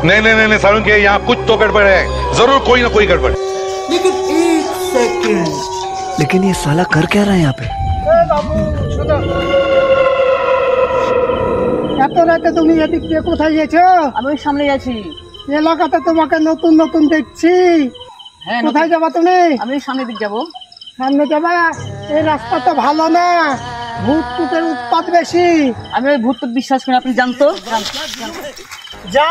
नहीं नहीं नहीं सारुंगे, यहाँ कुछ तो गड़बड़ है, जरूर कोई ना कोई गड़बड़। लेकिन एक सेकंड, लेकिन ये साला कर क्या रहा है यहाँ पे? এত রাতে তুমি এদিক দিয়ে কোথায় গেছো? আমি সামনে যাচ্ছি। এলাকাতে তোমাকে নতুন নতুন দেখছি। হ্যাঁ, কোথায় যাবা তুমি? আমি সামনের দিক যাব। সামনে যাবা? এই রাস্তা তো ভালো না, ভূত টুতের উৎপাত বেশি। আমি ওই ভূত বিশ্বাস করি, আপনি জানতো। যা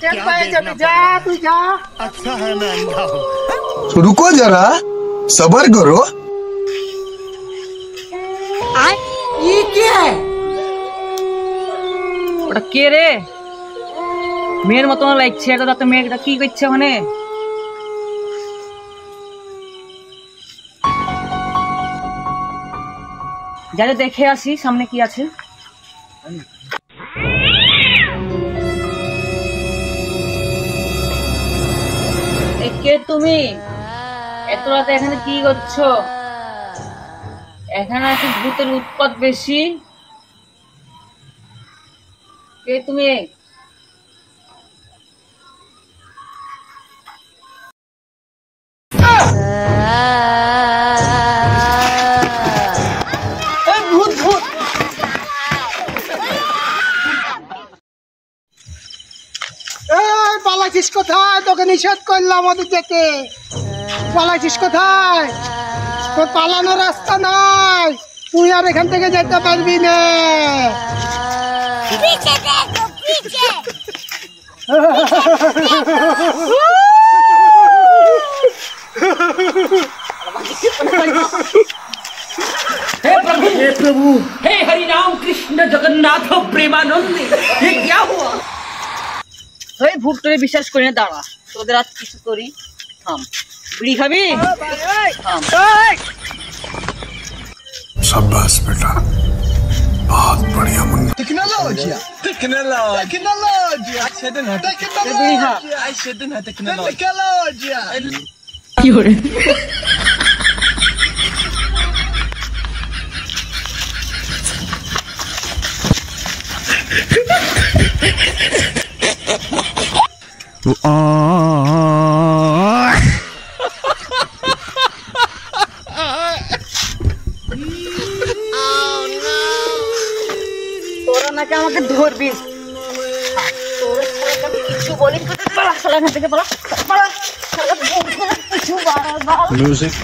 টের পেয়ে যাবি, যা তুই যা। अच्छा है मैं अंधा हूँ। रुको जरा, सबर करो। ये क्या है? ওটা কে রে? মেয়ের মতো লাগছে, এটা তো মেয়েটা কি করছে ওখানে? যাতে দেখে আসি সামনে কি আছে। কে তুমি? এত রাতে এখানে কি করছো? এখানে আছে ভূতের উৎপাত বেশি। কে তুমি? ভূত ভূত। পালাইছিস কোথায়? তোকে নিষেধ করলাম ওদিক যেতে। পালাইছিস কোথায়? তোর পালানোর রাস্তা নাই, তুই আর এখান থেকে যেতে পারবি না। पीछे देखो पीछे। हे प्रभु, हे हरि राम कृष्ण जगन्नाथ प्रेमानंद, ये क्या हुआ? এই ভূতটারে বিশ্বাস করি না, দাঁড়া তোদের আজ কিছু করি। থাম, বিড়ি খাবি? থাম। शाबाश बेटा, बहुत बढ़िया मुन्ना। Tecnologia. Tecnologia. বিড়ি খা। Tecnologia. কি করে? তোরা নাকি আমাকে ধরবি? কিছু বলি, পালা, শালা এখান থেকে পালা, পালা, শালা কিছু বাড়া। म्यूजिक